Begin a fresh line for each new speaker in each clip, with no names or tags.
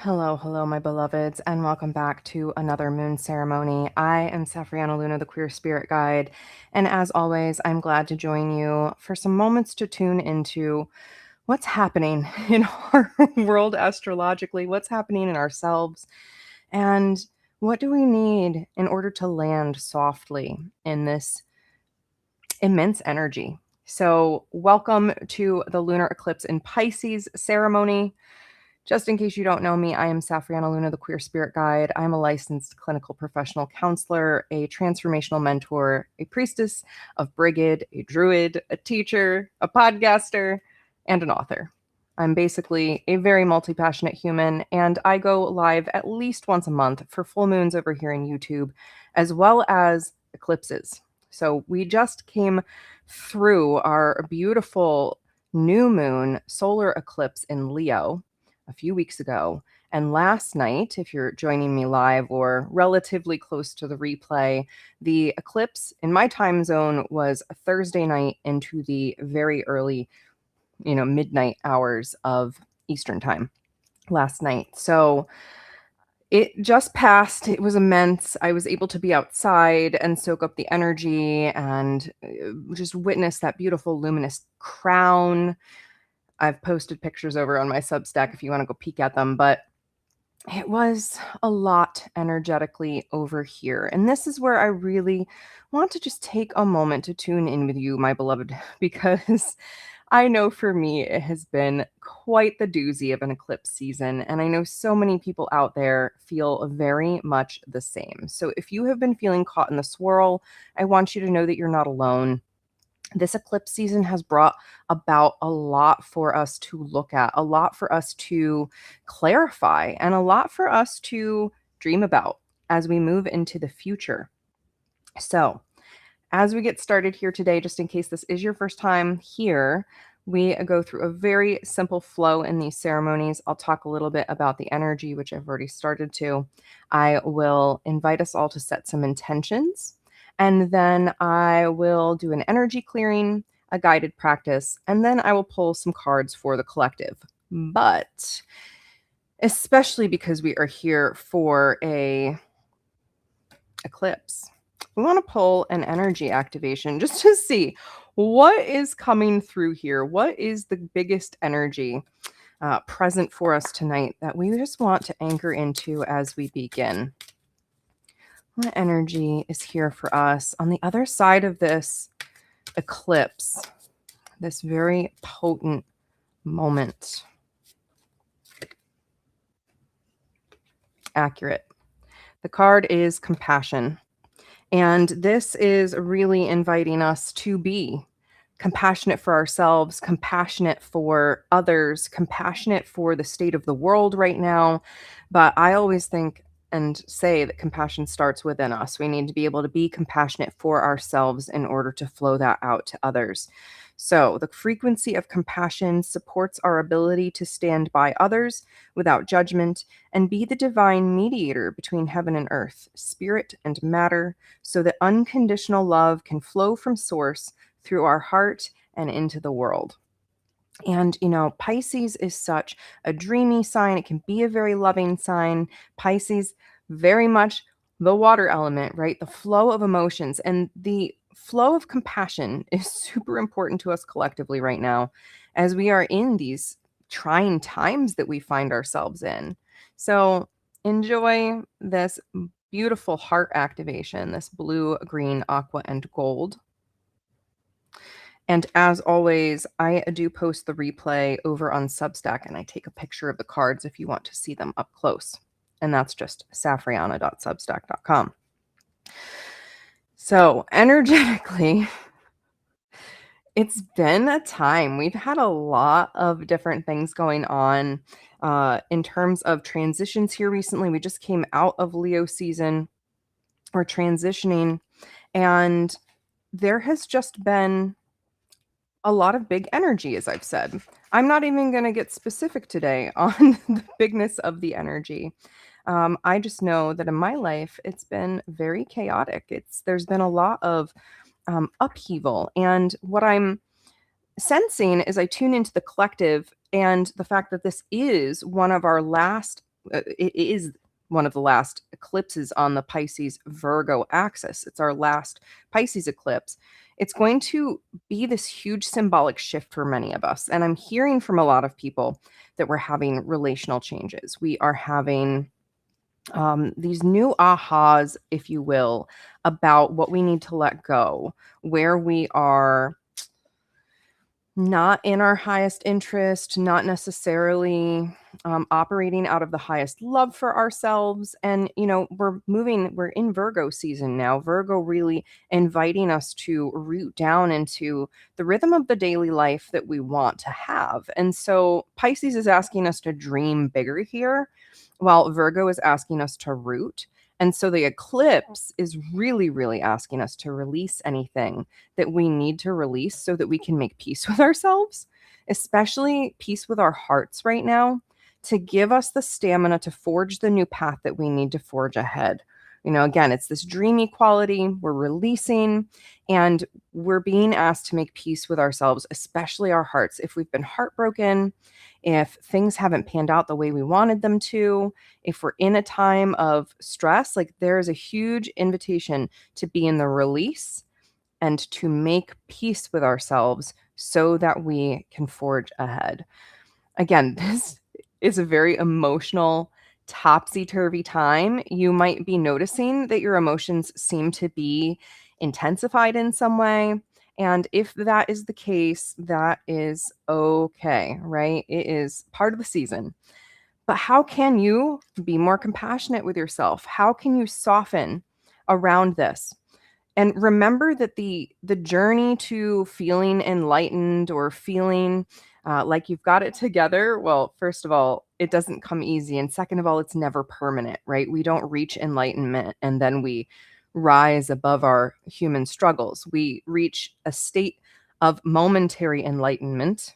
Hello, my beloveds, and welcome back to another moon ceremony. I am Safrianna Lughna, the queer spirit guide, and as always, I'm glad to join you for some moments to tune into what's happening in our world astrologically, what's happening in ourselves, and what do we need in order to land softly in this immense energy. So, welcome to the Lunar Eclipse in Pisces ceremony. Just in case you don't know me, I am Safrianna Lughna, the queer spirit guide. I'm a licensed clinical professional counselor, a transformational mentor, a priestess of Brigid, a druid, a teacher, a podcaster, and an author. I'm basically a very multi-passionate human, and I go live at least once a month for full moons over here in YouTube, as well as eclipses. So we just came through our beautiful new moon solar eclipse in Leo a few weeks ago. And last night, if you're joining me live or relatively close to the replay, the eclipse in my time zone was a Thursday night into the very early, midnight hours of Eastern time last night. So it just passed. It was immense. I was able to be outside and soak up the energy and just witness that beautiful luminous crown. I've posted pictures over on my Substack if you want to go peek at them, but it was a lot energetically over here. And this is where I really want to just take a moment to tune in with you, my beloved, because I know for me it has been quite the doozy of an eclipse season. And I know so many people out there feel very much the same. So if you have been feeling caught in the swirl, I want you to know that you're not alone. This eclipse season has brought about a lot for us to look at, a lot for us to clarify, and a lot for us to dream about as we move into the future. So, as we get started here today, just in case this is your first time here, we go through a very simple flow in these ceremonies. I'll talk a little bit about the energy, which I've already started to. I will invite us all to set some intentions. And then I will do an energy clearing, a guided practice, and then I will pull some cards for the collective. But especially because we are here for a eclipse, we want to pull an energy activation just to see what is coming through here. What is the biggest energy present for us tonight that we just want to anchor into as we begin? What energy is here for us on the other side of this eclipse, this very potent moment? Accurate. The card is compassion. And this is really inviting us to be compassionate for ourselves, compassionate for others, compassionate for the state of the world right now. But I always think and say that compassion starts within us. We need to be able to be compassionate for ourselves in order to flow that out to others. So the frequency of compassion supports our ability to stand by others without judgment and be the divine mediator between heaven and earth, spirit and matter, so that unconditional love can flow from source through our heart and into the world. And, Pisces is such a dreamy sign. It can be a very loving sign. Pisces, very much the water element, right? The flow of emotions and the flow of compassion is super important to us collectively right now as we are in these trying times that we find ourselves in. So enjoy this beautiful heart activation, this blue, green, aqua, and gold. And as always, I do post the replay over on Substack, and I take a picture of the cards if you want to see them up close. And that's just safrianna.substack.com. So energetically, it's been a time. We've had a lot of different things going on in terms of transitions here recently. We just came out of Leo season. We're transitioning, and there has just been a lot of big energy, as I've said. I'm not even going to get specific today on the bigness of the energy. I just know that in my life, it's been very chaotic. There's been a lot of upheaval. And what I'm sensing as I tune into the collective and the fact that this is one of our last it is one of the last eclipses on the Pisces Virgo axis. It's our last Pisces eclipse. It's going to be this huge symbolic shift for many of us. And I'm hearing from a lot of people that we're having relational changes. We are having these new ahas, if you will, about what we need to let go, where we are not in our highest interest, not necessarily operating out of the highest love for ourselves. And, we're in Virgo season now. Virgo really inviting us to root down into the rhythm of the daily life that we want to have. And so Pisces is asking us to dream bigger here, while Virgo is asking us to root. And so the eclipse is really, really asking us to release anything that we need to release so that we can make peace with ourselves, especially peace with our hearts right now, to give us the stamina to forge the new path that we need to forge ahead. Again, it's this dreamy quality. We're releasing and we're being asked to make peace with ourselves, especially our hearts. If we've been heartbroken, if things haven't panned out the way we wanted them to, if we're in a time of stress, like there is a huge invitation to be in the release and to make peace with ourselves so that we can forge ahead. Again, this is a very emotional, topsy-turvy time. You might be noticing that your emotions seem to be intensified in some way. And if that is the case, that is okay, right? It is part of the season. But how can you be more compassionate with yourself? How can you soften around this? And remember that the journey to feeling enlightened or feeling like you've got it together, well, first of all, it doesn't come easy. And second of all, it's never permanent, right? We don't reach enlightenment and then we rise above our human struggles. We reach a state of momentary enlightenment.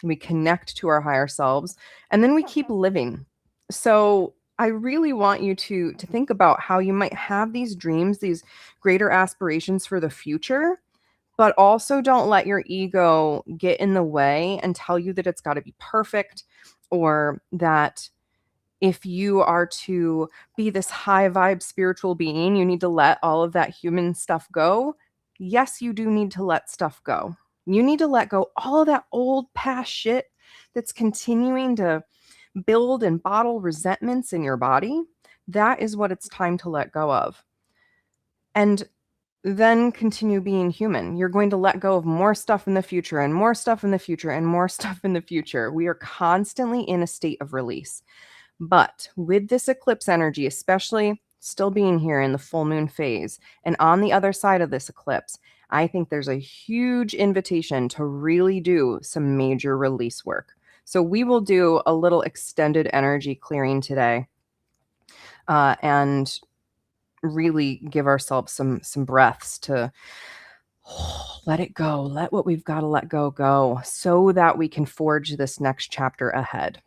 We connect to our higher selves, and then we keep living. So I really want you to think about how you might have these dreams, these greater aspirations for the future, but also don't let your ego get in the way and tell you that it's got to be perfect, or that if you are to be this high vibe spiritual being, you need to let all of that human stuff go. Yes, you do need to let stuff go. You need to let go all of that old past shit that's continuing to build and bottle resentments in your body. That is what it's time to let go of. And then continue being human. You're going to let go of more stuff in the future and more stuff in the future and more stuff in the future. We are constantly in a state of release. But with this eclipse energy, especially still being here in the full moon phase and on the other side of this eclipse, I think there's a huge invitation to really do some major release work. So we will do a little extended energy clearing today, and really give ourselves some breaths to let it go, let what we've got to let go, so that we can forge this next chapter ahead.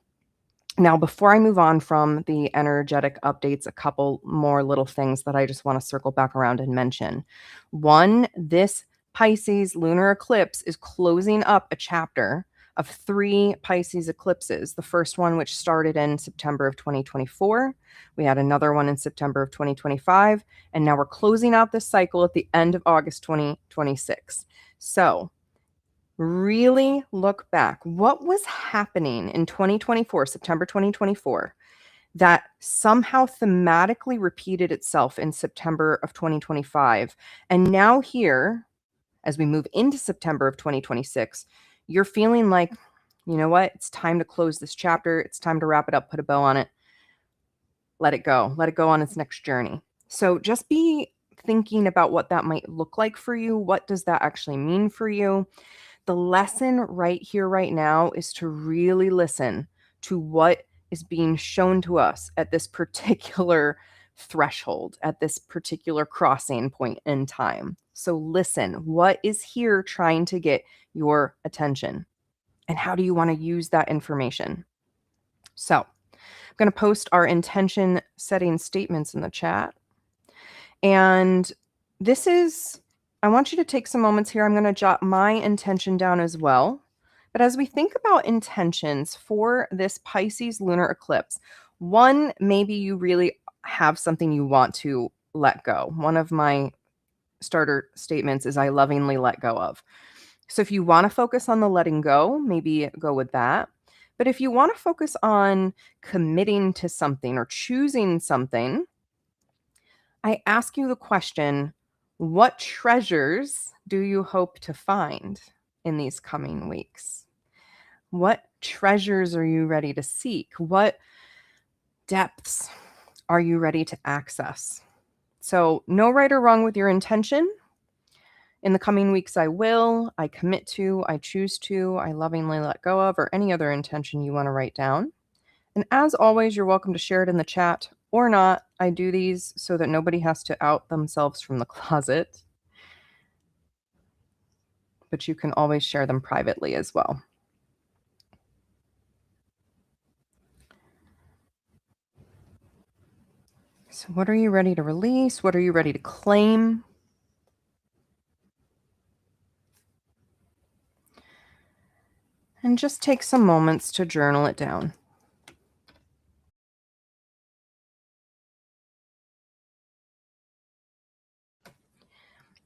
Now, before I move on from the energetic updates, a couple more little things that I just want to circle back around and mention. One, this Pisces lunar eclipse is closing up a chapter of 3 Pisces eclipses. The first one, which started in September of 2024. We had another one in September of 2025. And now we're closing out this cycle at the end of August 2026. So really look back. What was happening in 2024, September 2024, that somehow thematically repeated itself in September of 2025? And now here, as we move into September of 2026, you're feeling like, you know what? It's time to close this chapter. It's time to wrap it up, put a bow on it. Let it go. Let it go on its next journey. So just be thinking about what that might look like for you. What does that actually mean for you? The lesson right here, right now, is to really listen to what is being shown to us at this particular threshold, at this particular crossing point in time. So listen, what is here trying to get your attention? And how do you want to use that information? So I'm going to post our intention setting statements in the chat. And this is, I want you to take some moments here. I'm going to jot my intention down as well. But as we think about intentions for this Pisces lunar eclipse, One, maybe you really have something you want to let go. One of my starter statements is I lovingly let go of. So if you want to focus on the letting go, maybe go with that. But if you want to focus on committing to something or choosing something, I ask you the question, what treasures do you hope to find in these coming weeks? What treasures are you ready to seek? What depths are you ready to access? So, no right or wrong with your intention. In the coming weeks, I commit to, I choose to, I lovingly let go of, or any other intention you want to write down. And as always, you're welcome to share it in the chat or not. I do these so that nobody has to out themselves from the closet, but you can always share them privately as well. So, what are you ready to release? What are you ready to claim? And just take some moments to journal it down.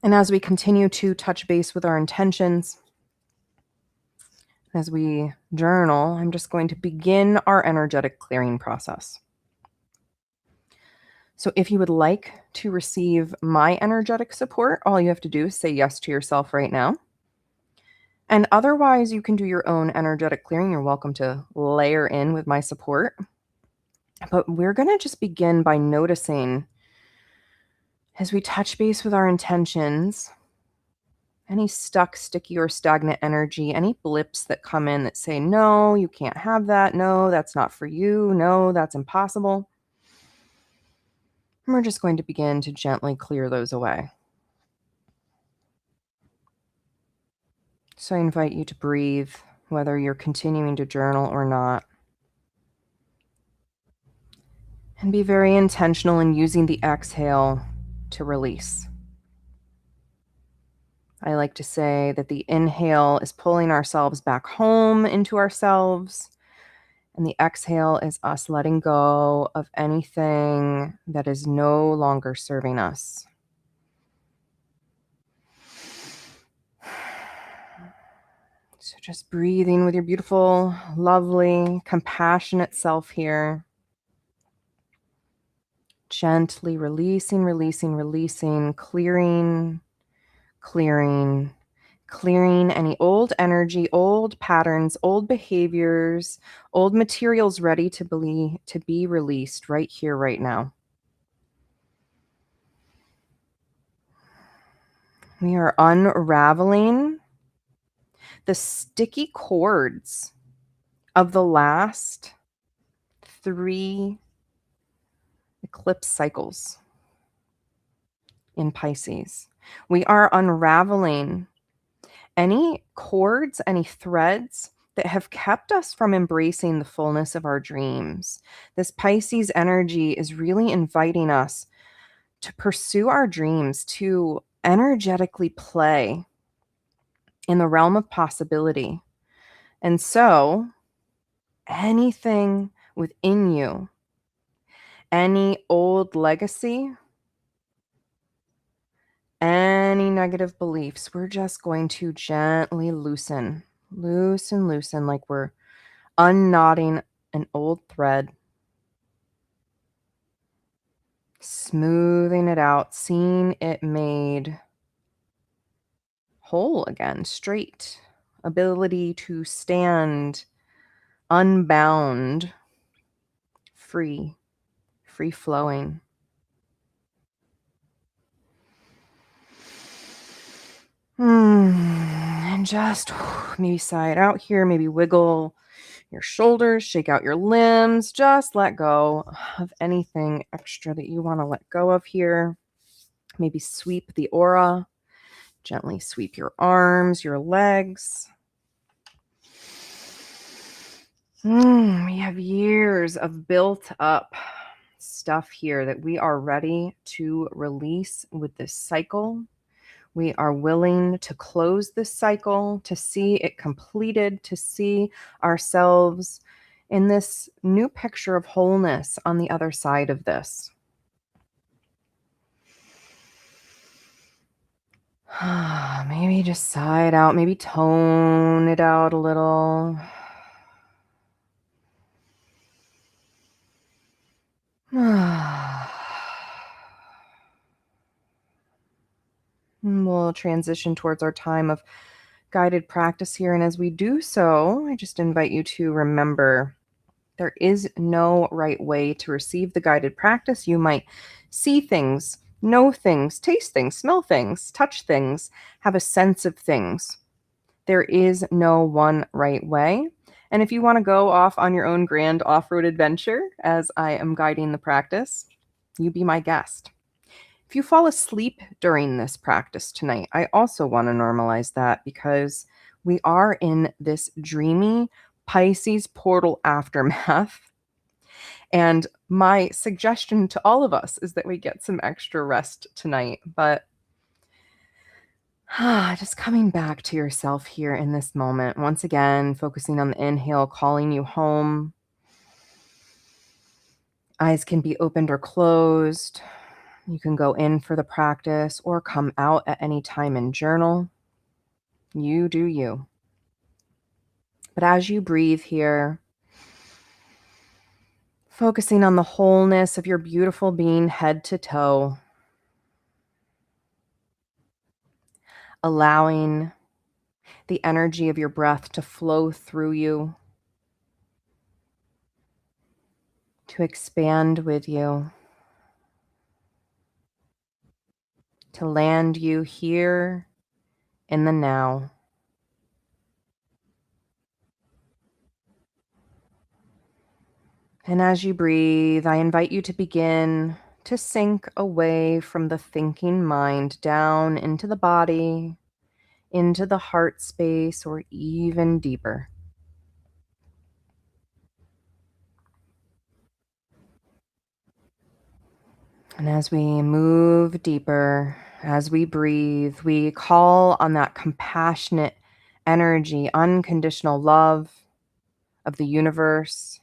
And as we continue to touch base with our intentions, as we journal, I'm just going to begin our energetic clearing process. So if you would like to receive my energetic support, all you have to do is say yes to yourself right now. And otherwise, you can do your own energetic clearing. You're welcome to layer in with my support. But we're going to just begin by noticing, as we touch base with our intentions, any stuck, sticky, or stagnant energy, any blips that come in that say, no, you can't have that. No, that's not for you. No, that's impossible. And we're just going to begin to gently clear those away. So I invite you to breathe, whether you're continuing to journal or not. And be very intentional in using the exhale to release. I like to say that the inhale is pulling ourselves back home into ourselves, and the exhale is us letting go of anything that is no longer serving us. So just breathing with your beautiful, lovely, compassionate self here. Gently releasing, clearing any old energy, old patterns, old behaviors, old materials ready to be released right here, right now. We are unraveling the sticky cords of the last 3 eclipse cycles in Pisces. We are unraveling any cords, any threads that have kept us from embracing the fullness of our dreams. This Pisces energy is really inviting us to pursue our dreams, to energetically play in the realm of possibility. And so, anything within you, any old legacy, any negative beliefs, we're just going to gently loosen like we're unknotting an old thread, smoothing it out, seeing it made whole again, straight, ability to stand unbound, free flowing. And just maybe sigh it out here, maybe wiggle your shoulders, shake out your limbs, just let go of anything extra that you want to let go of here. Maybe sweep the aura, gently sweep your arms, your legs. We have years of built up stuff here that we are ready to release with this cycle. We are willing to close this cycle, to see it completed, to see ourselves in this new picture of wholeness on the other side of this. Maybe just sigh it out, maybe tone it out a little. And we'll transition towards our time of guided practice here. And as we do so, I just invite you to remember there is no right way to receive the guided practice. You might see things, know things, taste things, smell things, touch things, have a sense of things. There is no one right way. And if you want to go off on your own grand off road adventure as I am guiding the practice, you be my guest. If you fall asleep during this practice tonight, I also want to normalize that because we are in this dreamy Pisces portal aftermath. And my suggestion to all of us is that we get some extra rest tonight. But just coming back to yourself here in this moment, once again, focusing on the inhale, calling you home. Eyes can be opened or closed. You can go in for the practice or come out at any time and journal. You do you. But as you breathe here, focusing on the wholeness of your beautiful being head to toe, allowing the energy of your breath to flow through you, to expand with you, to land you here in the now. And as you breathe, I invite you to begin to sink away from the thinking mind down into the body, into the heart space, or even deeper. And as we move deeper, as we breathe, we call on that compassionate energy, unconditional love of the universe.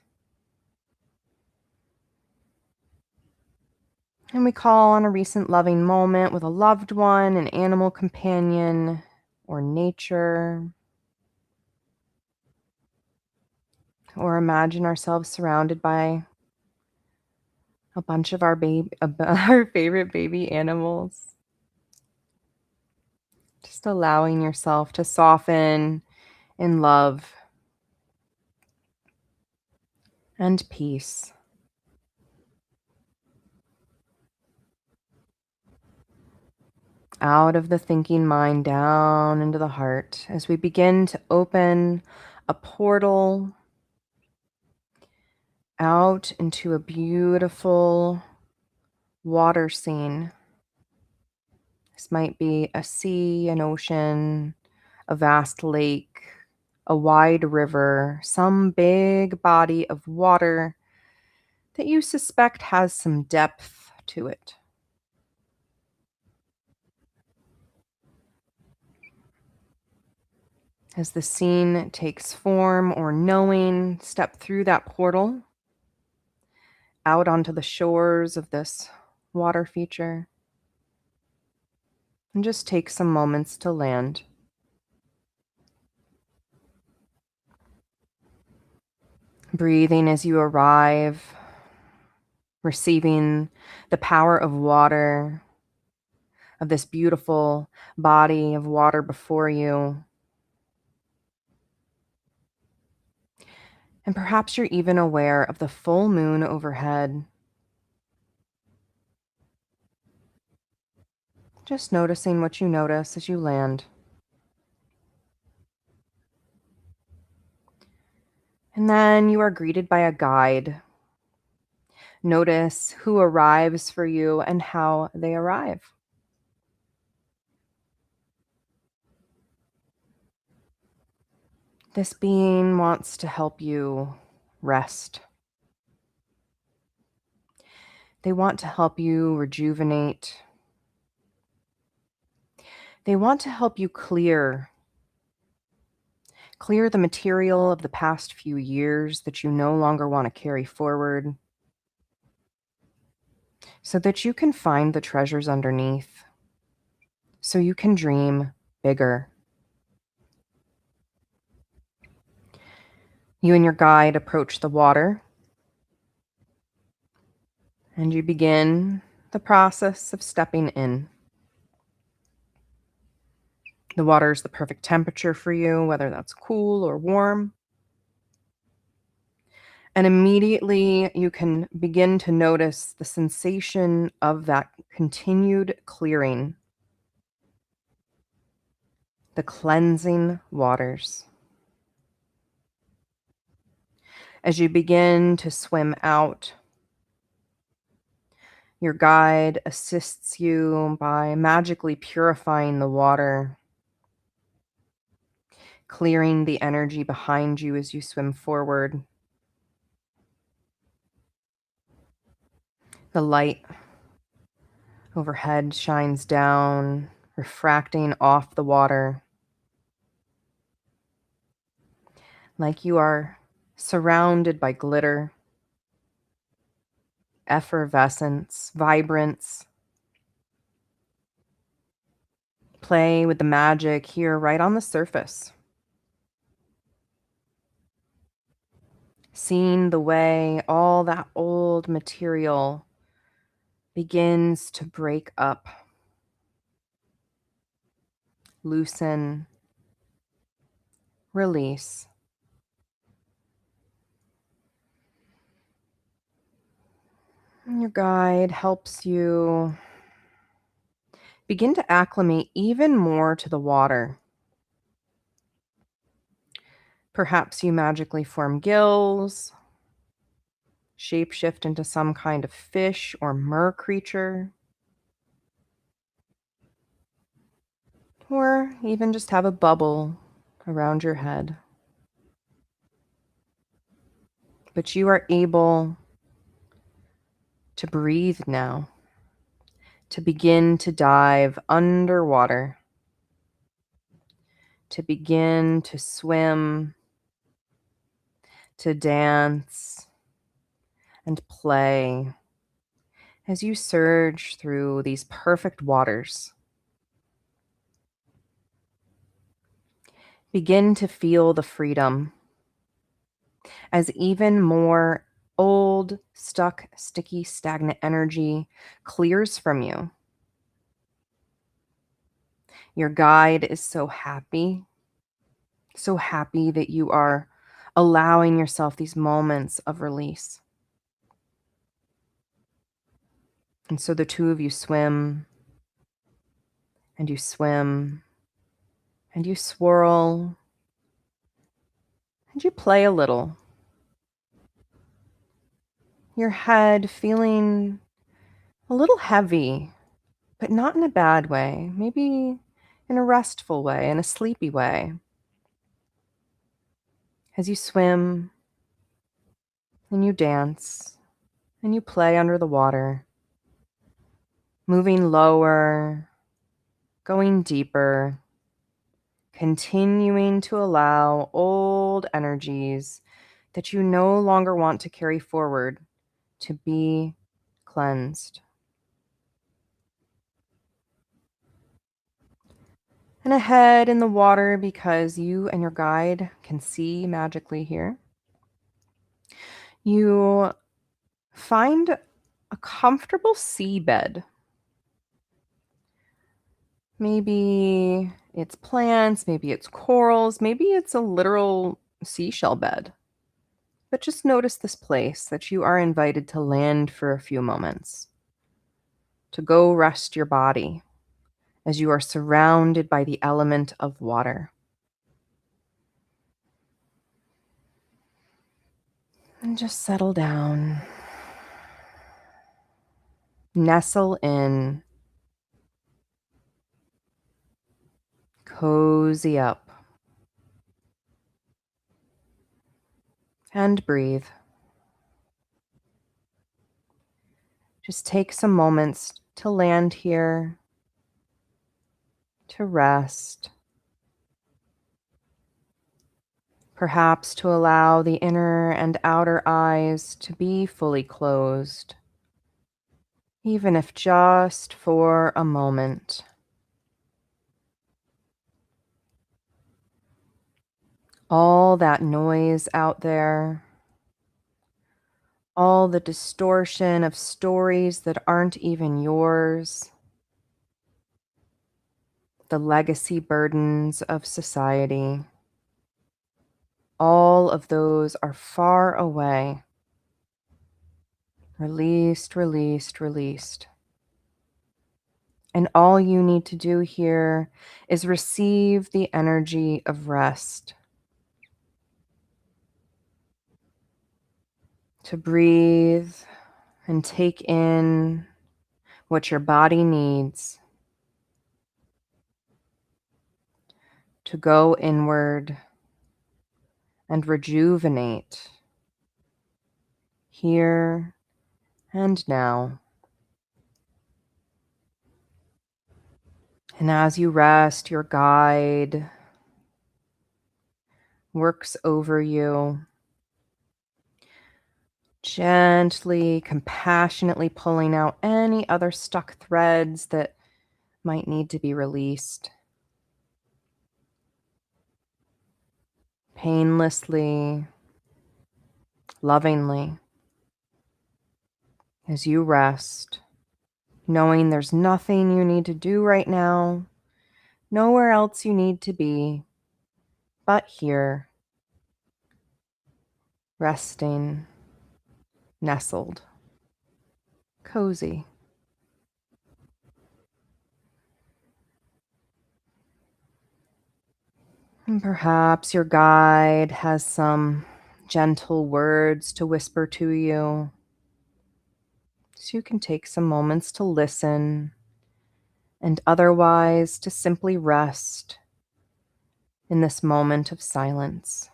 And we call on a recent loving moment with a loved one, an animal companion, or nature. Or imagine ourselves surrounded by a bunch of our favorite baby animals. Just allowing yourself to soften in love and peace. Out of the thinking mind, down into the heart, as we begin to open a portal out into a beautiful water scene. This might be a sea, an ocean, a vast lake, a wide river, some big body of water that you suspect has some depth to it. As the scene takes form or knowing, step through that portal out onto the shores of this water feature and just take some moments to land. Breathing as you arrive, receiving the power of water, of this beautiful body of water before you. And perhaps you're even aware of the full moon overhead. Just noticing what you notice as you land. And then you are greeted by a guide. Notice who arrives for you and how they arrive. This being wants to help you rest. They want to help you rejuvenate. They want to help you clear Clear the material of the past few years that you no longer want to carry forward so that you can find the treasures underneath, so you can dream bigger. You and your guide approach the water, and you begin the process of stepping in. The water is the perfect temperature for you, whether that's cool or warm. And immediately you can begin to notice the sensation of that continued clearing, the cleansing waters. As you begin to swim out, your guide assists you by magically purifying the water, clearing the energy behind you as you swim forward. The light overhead shines down, refracting off the water, like you are surrounded by glitter, effervescence, vibrance. Play with the magic here right on the surface. Seeing the way all that old material begins to break up, loosen, release. And your guide helps you begin to acclimate even more to the water. Perhaps you magically form gills, shapeshift into some kind of fish or mer creature, or even just have a bubble around your head. But you are able to breathe now, to begin to dive underwater, to begin to swim, to dance and play as you surge through these perfect waters. Begin to feel the freedom as even more old, stuck, sticky, stagnant energy clears from you. Your guide is so happy that you are allowing yourself these moments of release. And so the two of you swim, and you swim, and you swirl, and you play a little. Your head feeling a little heavy, but not in a bad way, maybe in a restful way, in a sleepy way. As you swim, and you dance, and you play under the water, moving lower, going deeper, continuing to allow old energies that you no longer want to carry forward to be cleansed. And ahead in the water, because you and your guide can see magically here, you find a comfortable seabed. Maybe it's plants, maybe it's corals, maybe it's a literal seashell bed. But just notice this place that you are invited to land for a few moments, to go rest your body as you are surrounded by the element of water. And just settle down, nestle in, cozy up, and breathe. Just take some moments to land here, to rest, Perhaps to allow the inner and outer eyes to be fully closed, even if just for a moment. All that noise out there, all the distortion of stories that aren't even yours, the legacy burdens of society, all of those are far away. Released, released, released. And all you need to do here is receive the energy of rest, to breathe and take in what your body needs, to go inward and rejuvenate here and now. And as you rest, your guide works over you, gently, compassionately pulling out any other stuck threads that might need to be released. Painlessly, lovingly, as you rest, knowing there's nothing you need to do right now, nowhere else you need to be, but here, resting, nestled, cozy. And perhaps your guide has some gentle words to whisper to you, so you can take some moments to listen and otherwise to simply rest in this moment of silence.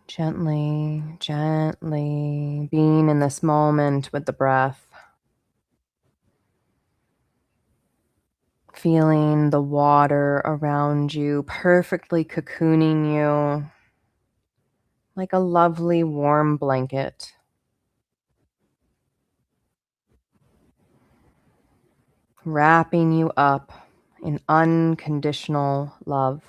Gently, gently being in this moment with the breath, feeling the water around you perfectly cocooning you like a lovely warm blanket, wrapping you up in unconditional love.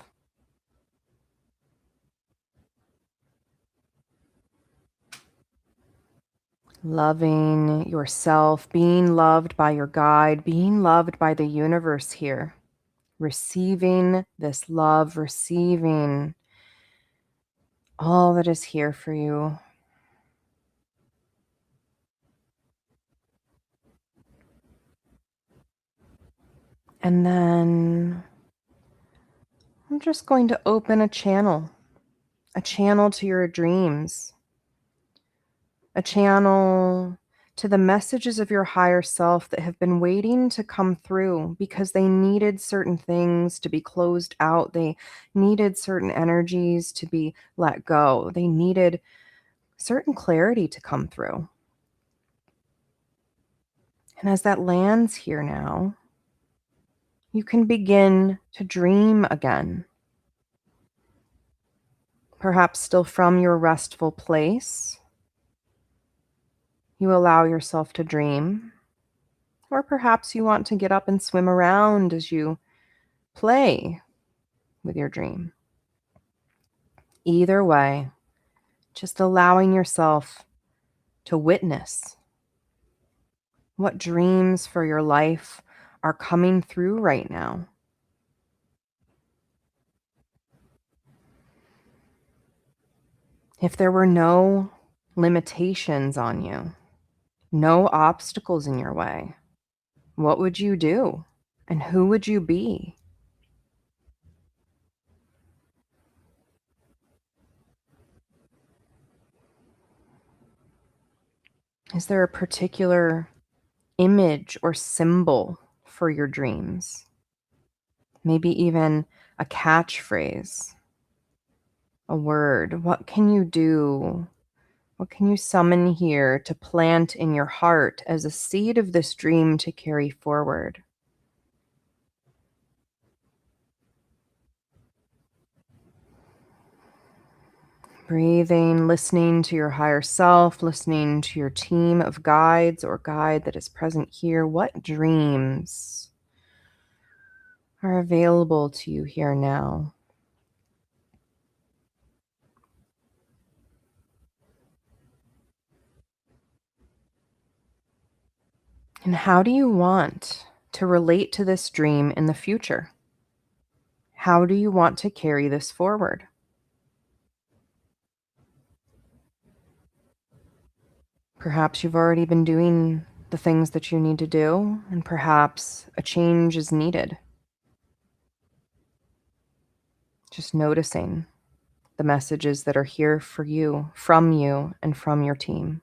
Loving yourself, being loved by your guide, being loved by the universe here, receiving this love, receiving all that is here for you. And then I'm just going to open a channel to your dreams, a channel to the messages of your higher self that have been waiting to come through because they needed certain things to be closed out. They needed certain energies to be let go. They needed certain clarity to come through. And as that lands here now, you can begin to dream again. Perhaps still from your restful place, you allow yourself to dream. Or perhaps you want to get up and swim around as you play with your dream. Either way, just allowing yourself to witness what dreams for your life are coming through right now. If there were no limitations on you, no obstacles in your way, what would you do? And who would you be? Is there a particular image or symbol for your dreams? Maybe even a catchphrase, a word. What can you do? What can you summon here to plant in your heart as a seed of this dream to carry forward? Breathing, listening to your higher self, listening to your team of guides or guide that is present here. What dreams are available to you here now? And how do you want to relate to this dream in the future? How do you want to carry this forward? Perhaps you've already been doing the things that you need to do, and perhaps a change is needed. Just noticing the messages that are here for you, and from your team.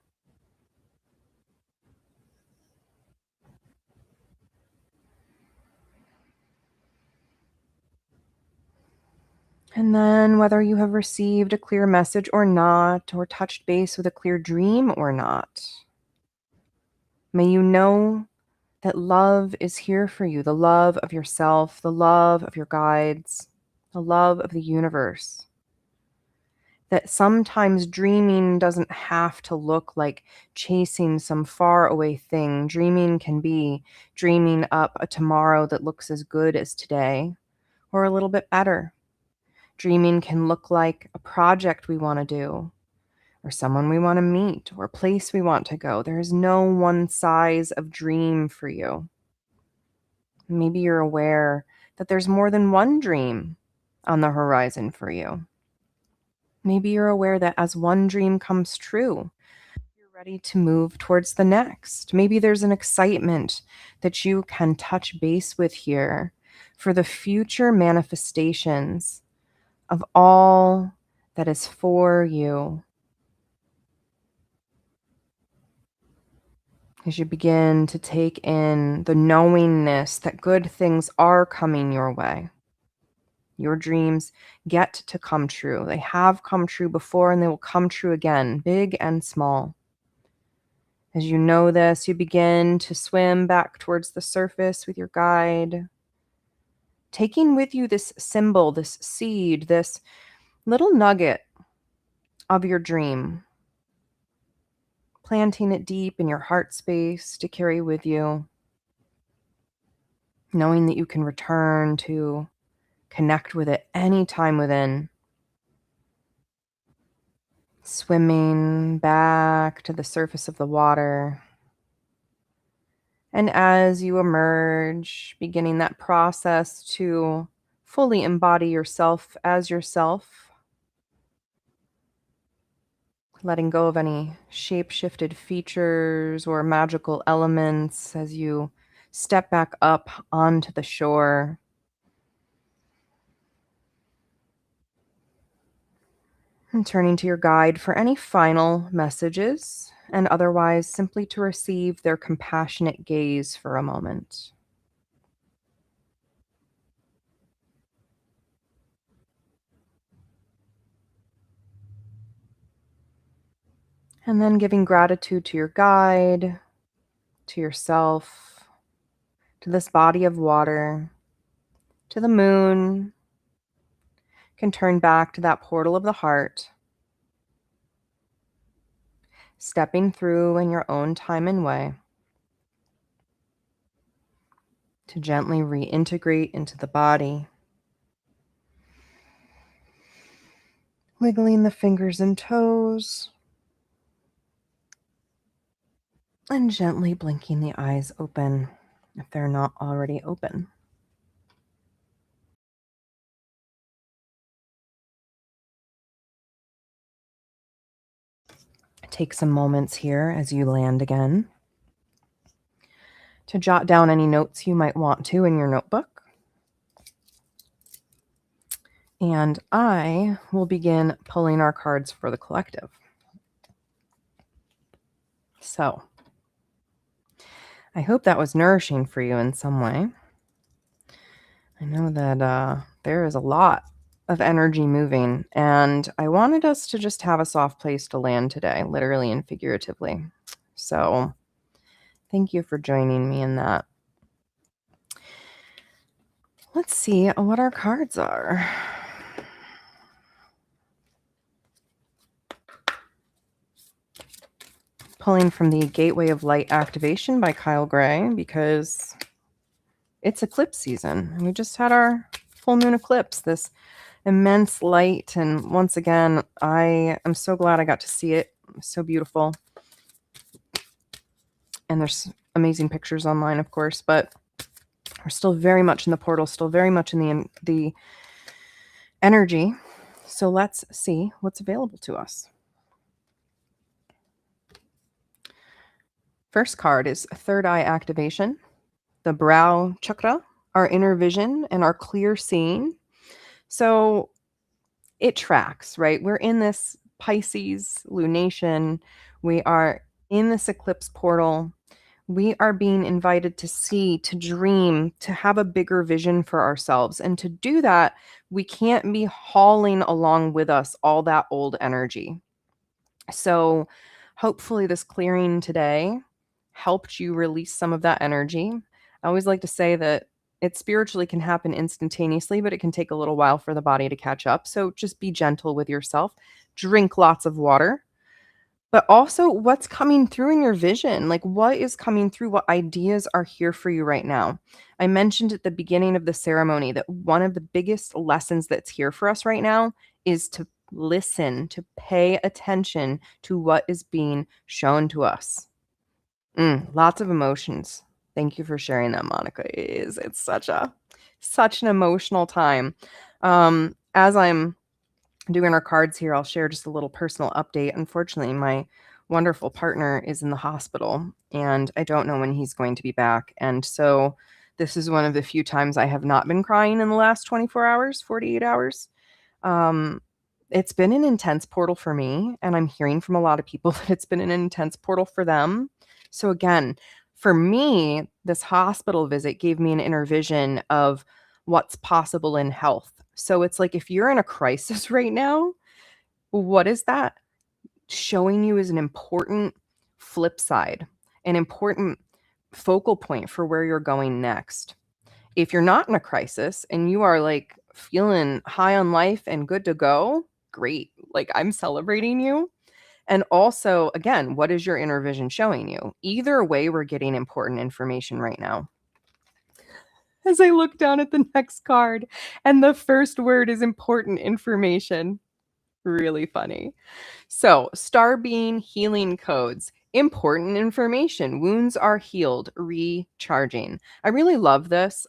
And then, whether you have received a clear message or not, or touched base with a clear dream or not, may you know that love is here for you, the love of yourself, the love of your guides, the love of the universe. That sometimes dreaming doesn't have to look like chasing some far away thing. Dreaming can be dreaming up a tomorrow that looks as good as today or a little bit better. Dreaming can look like a project we want to do, or someone we want to meet, or a place we want to go. There is no one size of dream for you. Maybe you're aware that there's more than one dream on the horizon for you. Maybe you're aware that as one dream comes true, you're ready to move towards the next. Maybe there's an excitement that you can touch base with here for the future manifestations of all that is for you. As you begin to take in the knowingness that good things are coming your way. Your dreams get to come true. They have come true before and they will come true again, big and small. As you know this, you begin to swim back towards the surface with your guide, taking with you this symbol, this seed, this little nugget of your dream, planting it deep in your heart space to carry with you, knowing that you can return to connect with it anytime within. Swimming back to the surface of the water. And as you emerge, beginning that process to fully embody yourself as yourself, letting go of any shape-shifted features or magical elements as you step back up onto the shore. And turning to your guide for any final messages, and otherwise simply to receive their compassionate gaze for a moment. And then giving gratitude to your guide, to yourself, to this body of water, to the moon, can turn back to that portal of the heart, stepping through in your own time and way to gently reintegrate into the body, wiggling the fingers and toes, and gently blinking the eyes open if they're not already open. Take some moments here as you land again to jot down any notes you might want to in your notebook. And I will begin pulling our cards for the collective. So I hope that was nourishing for you in some way. I know that there is a lot of energy moving, and I wanted us to just have a soft place to land today, literally and figuratively. So thank you for joining me in that. Let's see what our cards are. Pulling from the Gateway of Light Activation by Kyle Gray, because it's eclipse season. And we just had our full moon eclipse, this immense light. And once again, I am so glad I got to see it. It was so beautiful. And there's amazing pictures online, of course, but we're still very much in the portal, still very much in the energy. So let's see what's available to us. First card is Third Eye Activation, the brow chakra, our inner vision, and our clear seeing. So it tracks, right? We're in this Pisces lunation. We are in this eclipse portal. We are being invited to see, to dream, to have a bigger vision for ourselves. And to do that, we can't be hauling along with us all that old energy. So hopefully this clearing today helped you release some of that energy. I always like to say that it spiritually can happen instantaneously, but it can take a little while for the body to catch up. So just be gentle with yourself. Drink lots of water. But also, what's coming through in your vision? Like, what is coming through? What ideas are here for you right now? I mentioned at the beginning of the ceremony that one of the biggest lessons that's here for us right now is to listen, to pay attention to what is being shown to us. Lots of emotions. Thank you for sharing that, Monica. It's such an emotional time. As I'm doing our cards here, I'll share just a little personal update. Unfortunately, my wonderful partner is in the hospital, and I don't know when he's going to be back. And so this is one of the few times I have not been crying in the last 24 hours, 48 hours. It's been an intense portal for me, and I'm hearing from a lot of people that it's been an intense portal for them. So again, for me, this hospital visit gave me an inner vision of what's possible in health. So it's like, if you're in a crisis right now, what is that showing you as an important flip side, an important focal point for where you're going next? If you're not in a crisis and you are like feeling high on life and good to go, great. Like, I'm celebrating you. And also, again, what is your inner vision showing you? Either way, we're getting important information right now. As I look down at the next card, and the first word is important information. Really funny. So, star being healing codes, important information. Wounds are healed, recharging. I really love this.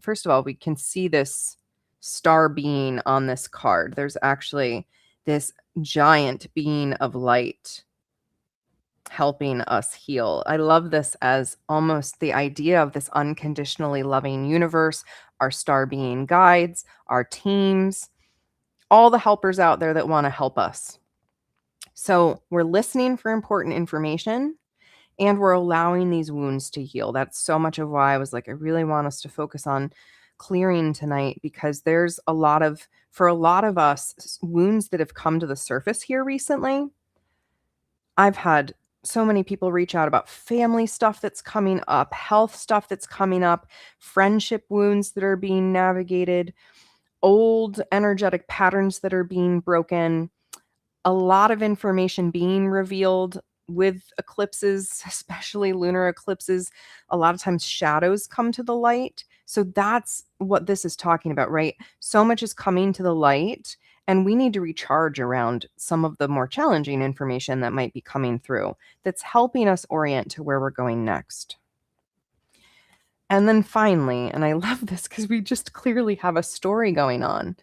First of all, we can see this star being on this card. There's actually this giant being of light helping us heal. I love this as almost the idea of this unconditionally loving universe, our star being guides, our teams, all the helpers out there that want to help us. So we're listening for important information, and we're allowing these wounds to heal. That's so much of why I was like, I really want us to focus on clearing tonight, because there's for a lot of us, wounds that have come to the surface here recently. I've had so many people reach out about family stuff that's coming up, health stuff that's coming up, friendship wounds that are being navigated, old energetic patterns that are being broken, a lot of information being revealed with eclipses, especially lunar eclipses. A lot of times shadows come to the light. So that's what this is talking about, right? So much is coming to the light, and we need to recharge around some of the more challenging information that might be coming through that's helping us orient to where we're going next. And then finally, and I love this because we just clearly have a story going on,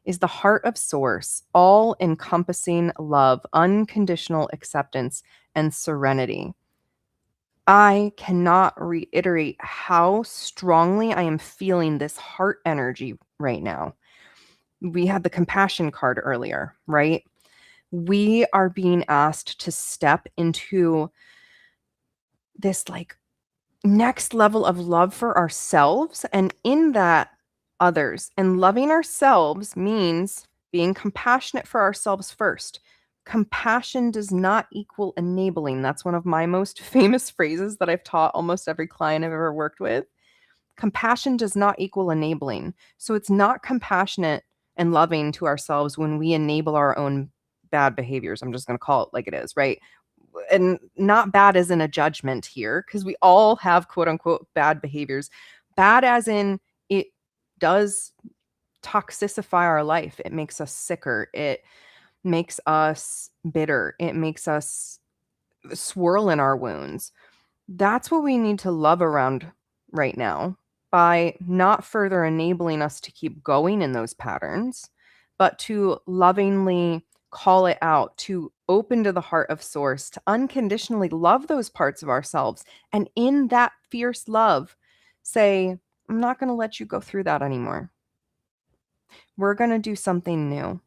is the heart of source, all encompassing love, unconditional acceptance, and serenity. I cannot reiterate how strongly I am feeling this heart energy right now. We had the compassion card earlier, right? We are being asked to step into this like next level of love for ourselves, and in that, others. And loving ourselves means being compassionate for ourselves first. Compassion does not equal enabling. That's one of my most famous phrases that I've taught almost every client I've ever worked with. Compassion does not equal enabling. So it's not compassionate and loving to ourselves when we enable our own bad behaviors. I'm just going to call it like it is, right? And not bad as in a judgment here, because we all have quote unquote bad behaviors. Bad as in it does toxicify our life. It makes us sicker. It makes us bitter. It makes us swirl in our wounds. That's what we need to love around right now, by not further enabling us to keep going in those patterns, but to lovingly call it out, to open to the heart of source, to unconditionally love those parts of ourselves. And in that fierce love, say, I'm not going to let you go through that anymore. We're going to do something new.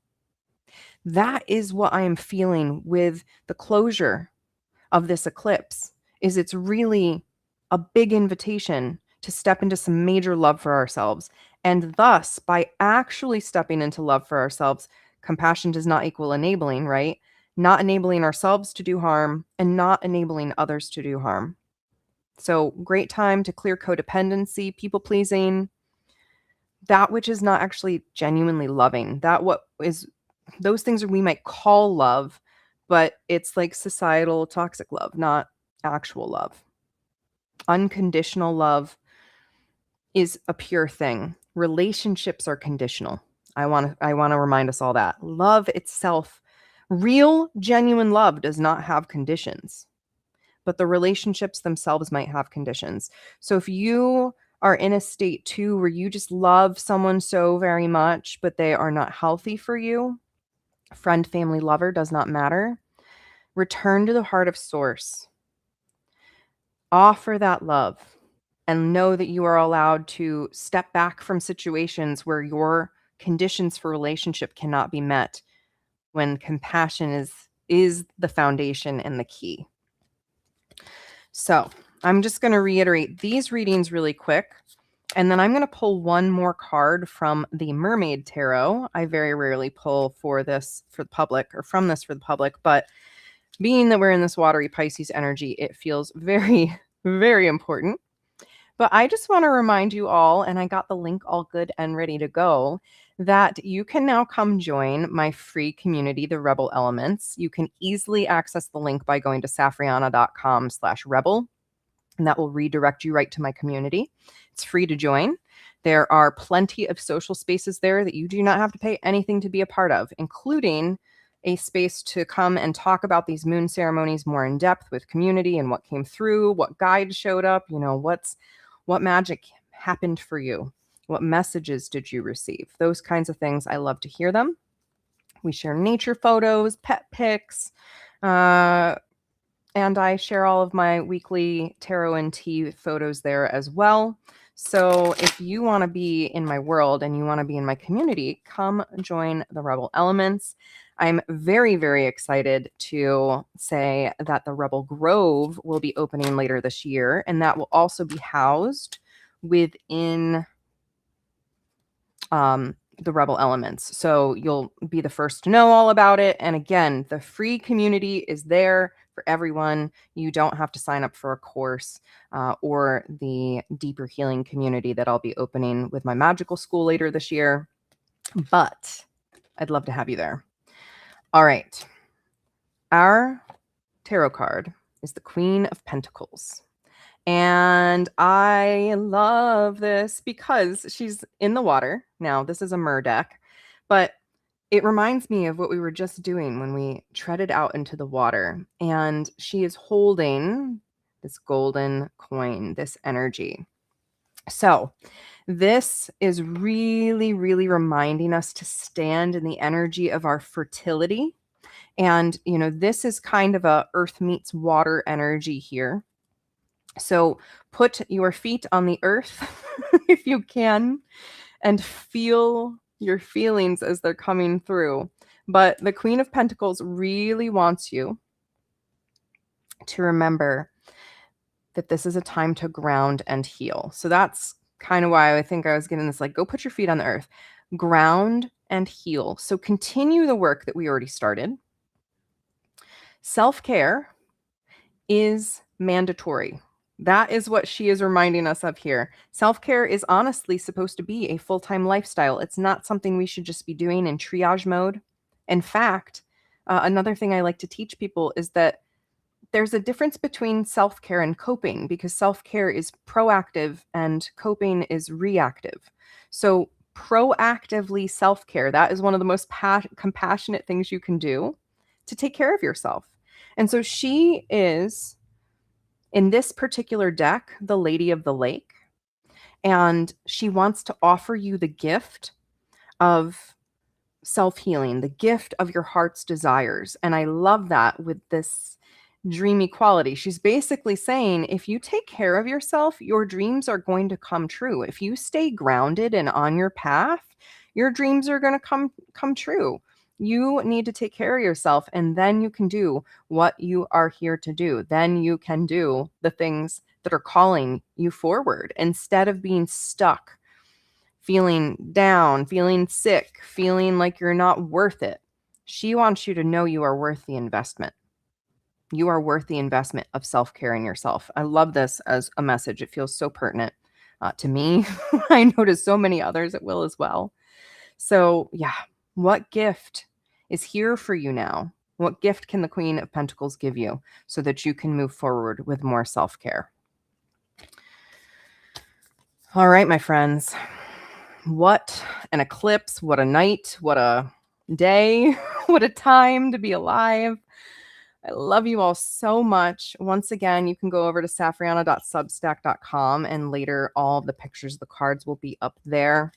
That is what I am feeling with the closure of this eclipse. Is it's really a big invitation to step into some major love for ourselves. And thus, by actually stepping into love for ourselves, compassion does not equal enabling, right? Not enabling ourselves to do harm and not enabling others to do harm. So, great time to clear codependency, people pleasing, that which is not actually genuinely loving. That what is, those things we might call love, but it's like societal toxic love, not actual love. Unconditional love is a pure thing. Relationships are conditional. I want to remind us all that. Love itself, real genuine love does not have conditions, but the relationships themselves might have conditions. So if you are in a state too where you just love someone so very much, but they are not healthy for you, friend, family, lover, does not matter. Return to the heart of source. Offer that love and know that you are allowed to step back from situations where your conditions for relationship cannot be met, when compassion is the foundation and the key. So I'm just going to reiterate these readings really quick, and then I'm going to pull one more card from the Mermaid Tarot. I very rarely pull for this for the public, or from this for the public, but being that we're in this watery Pisces energy, it feels very, very important. But I just want to remind you all, and I got the link all good and ready to go, that you can now come join my free community, the Rebel Elements. You can easily access the link by going to safrianna.com/rebel, and that will redirect you right to my community. It's free to join. There are plenty of social spaces there that you do not have to pay anything to be a part of, including a space to come and talk about these moon ceremonies more in depth with community and what came through, what guides showed up, what magic happened for you, what messages did you receive, those kinds of things. I love to hear them. We share nature photos, pet pics, and I share all of my weekly tarot and tea photos there as well. So if you want to be in my world and you want to be in my community, come join the Rebel Elements. I'm very, very excited to say that the Rebel Grove will be opening later this year, and that will also be housed within the Rebel Elements. So you'll be the first to know all about it. And again, the free community is there for everyone. You don't have to sign up for a course or the deeper healing community that I'll be opening with my magical school later this year. But I'd love to have you there. All right. Our tarot card is the Queen of Pentacles. And I love this because she's in the water. Now, this is a mer deck, but it reminds me of what we were just doing when we treaded out into the water. And she is holding this golden coin, this energy. So this is really, really reminding us to stand in the energy of our fertility. And, this is kind of a earth meets water energy here. So put your feet on the earth if you can, and feel your feelings as they're coming through. But the Queen of Pentacles really wants you to remember that this is a time to ground and heal. So that's kind of why I think I was getting this, like, go put your feet on the earth, ground and heal. So continue the work that we already started. Self-care is mandatory. That is what she is reminding us of here. Self-care is honestly supposed to be a full-time lifestyle. It's not something we should just be doing in triage mode. In fact, another thing I like to teach people is that there's a difference between self-care and coping, because self-care is proactive and coping is reactive. So proactively self-care, that is one of the most compassionate things you can do to take care of yourself. And so she is, in this particular deck, the Lady of the Lake, and she wants to offer you the gift of self-healing, the gift of your heart's desires. And I love that with this dreamy quality. She's basically saying, if you take care of yourself, your dreams are going to come true. If you stay grounded and on your path, your dreams are going to come true. You need to take care of yourself, and then you can do what you are here to do. Then you can do the things that are calling you forward instead of being stuck, feeling down, feeling sick, feeling like you're not worth it. She wants you to know you are worth the investment. You are worth the investment of self-care in yourself. I love this as a message. It feels so pertinent to me. I know to so many others it will as well. So yeah, what gift is here for you now? What gift can the Queen of Pentacles give you so that you can move forward with more self-care? All right, my friends. What an eclipse, what a night, what a day, what a time to be alive. I love you all so much. Once again, you can go over to safrianna.substack.com, and later all the pictures of the cards will be up there.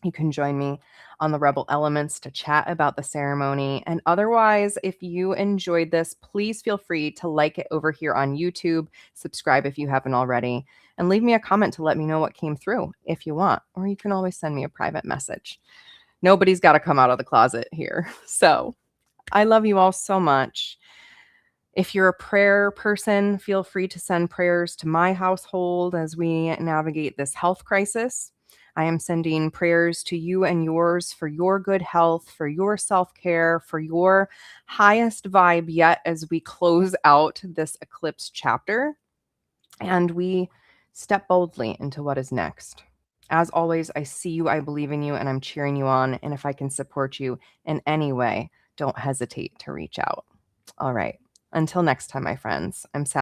You can join me on the Rebel Elements to chat about the ceremony. And otherwise, if you enjoyed this, please feel free to like it over here on YouTube, subscribe if you haven't already, and leave me a comment to let me know what came through if you want. Or you can always send me a private message. Nobody's got to come out of the closet here. So I love you all so much. If you're a prayer person, feel free to send prayers to my household as we navigate this health crisis. I am sending prayers to you and yours for your good health, for your self-care, for your highest vibe yet as we close out this eclipse chapter and we step boldly into what is next. As always, I see you, I believe in you, and I'm cheering you on. And if I can support you in any way, don't hesitate to reach out. All right. Until next time, my friends, I'm Sally.